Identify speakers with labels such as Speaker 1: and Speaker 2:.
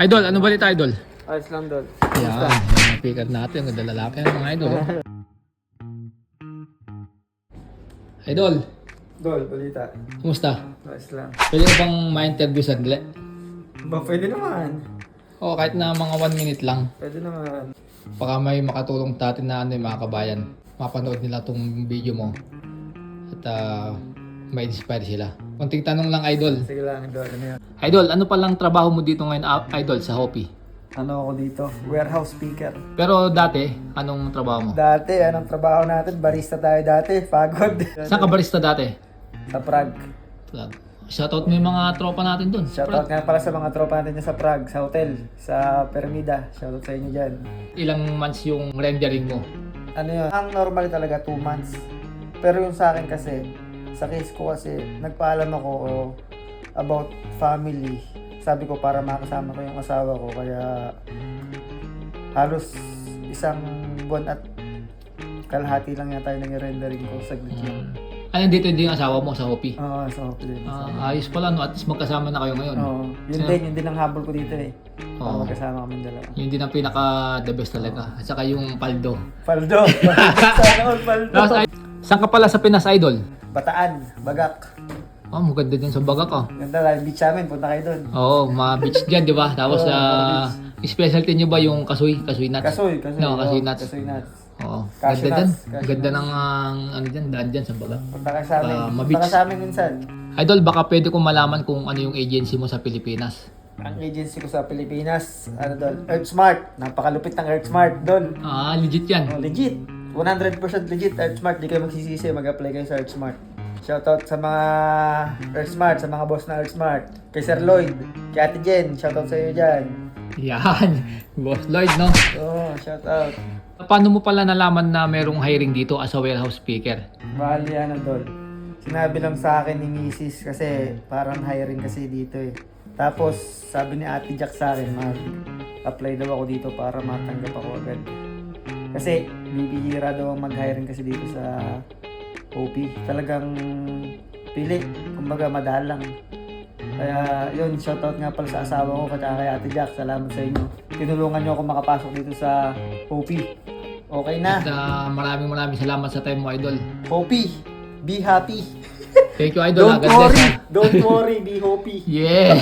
Speaker 1: Idol, ano balita idol?
Speaker 2: Ayos lang, Dol.
Speaker 1: Yan, yung pikat natin, ang ganda lalaki ng mga idol. Idol,
Speaker 2: Dol, balita.
Speaker 1: kumusta?
Speaker 2: Ayos lang.
Speaker 1: Pwede ka bang ma-interview sandali?
Speaker 2: Ba, pwede naman.
Speaker 1: O kahit na mga 1 minute lang.
Speaker 2: Pwede naman.
Speaker 1: Baka may makatulong natin na ano yung mga kabayan. Mapanood nila tong video mo. At may inspire sila. Kunting tanong lang idol.
Speaker 2: Sige lang, Dol. Ano yan?
Speaker 1: Idol, ano palang trabaho mo dito ngayon idol sa Hopi?
Speaker 2: Ano ako dito? Warehouse speaker.
Speaker 1: Pero dati, anong trabaho mo?
Speaker 2: Dati, anong trabaho natin? Barista tayo dati. Pagod.
Speaker 1: Saan ka barista dati?
Speaker 2: Sa Prague.
Speaker 1: Shoutout mo yung mga tropa natin dun.
Speaker 2: Shoutout nga pala sa mga tropa natin dyan sa Prague, sa hotel, sa Permida. Shoutout sa inyo dyan.
Speaker 1: Ilang months yung rendering mo?
Speaker 2: Ano yun? Ang normal talaga, 2 months. Pero yung sa akin kasi, sa case ko kasi, nagpaalam ako about family. Sabi ko para makasama ko yung asawa ko. Kaya halos 1 buwan at kalahati lang yata yung rendering ko. Saglit lang.
Speaker 1: Ano dito din yung asawa mo sa Hopi?
Speaker 2: Oo, so okay din.
Speaker 1: Ayos pala no, at least magkasama na kayo ngayon.
Speaker 2: Oo, yun din ang habol ko dito eh. Para
Speaker 1: Oo.
Speaker 2: magkasama kami dalawa.
Speaker 1: Yun din ang pinaka the best talaga. At saka yung paldo.
Speaker 2: Paldo! Sana all paldo!
Speaker 1: Tapos, saan ka pala sa Pinas idol?
Speaker 2: Bataan, Bagak.
Speaker 1: Oh, maganda din sa Bagak ah.
Speaker 2: Ganda lang, beach namin, punta kayo doon.
Speaker 1: Oo, mga beach dyan, di ba? Tapos, specialty nyo ba yung kasoy nuts?
Speaker 2: Kasoy.
Speaker 1: No, kasoy
Speaker 2: Oo,
Speaker 1: nuts.
Speaker 2: Kasoy nuts.
Speaker 1: Oo,
Speaker 2: Cashew
Speaker 1: ganda dyan.
Speaker 2: nuts,
Speaker 1: Ganda ng ano dyan, daan dyan sa Bagak.
Speaker 2: Punta ka sa amin. Punta
Speaker 1: ma-beach.
Speaker 2: ka sa amin minsan.
Speaker 1: Idol, baka pwede kong malaman kung ano yung agency mo sa Pilipinas.
Speaker 2: Ang agency ko sa Pilipinas, ano doon? EarthSmart. Napakalupit ng EarthSmart doon.
Speaker 1: Legit yan.
Speaker 2: Oh, legit. 100% legit EarthSmart. Di kayo magsisisi, mag-apply kayo sa EarthSmart. Shoutout sa mga EarthSmart, sa mga boss na EarthSmart. Kay Sir Lloyd, kay Ate Jen, shoutout sa iyo dyan.
Speaker 1: Yan. Boss Lloyd, no?
Speaker 2: Oo, shoutout.
Speaker 1: Paano mo pala nalaman na merong hiring dito as a warehouse speaker?
Speaker 2: Bali ano doon. Sinabi lang sa akin ni Mrs. kasi parang hiring kasi dito eh. Tapos sabi ni Ate Jack sa akin, mag-apply daw ako dito para matanggap ako agad. Kasi bibihira daw ang mag-hiring kasi dito sa OP. Talagang pili, kumbaga madalang. Kaya yun, shoutout nga pala sa asawa ko at kay Ate Jack. Salamat sa inyo. Tinulungan niyo ako makapasok dito sa OP. Okay na.
Speaker 1: At maraming salamat sa time mo, idol.
Speaker 2: OP, be happy.
Speaker 1: Thank you, idol.
Speaker 2: Don't worry, be happy.
Speaker 1: Yeah.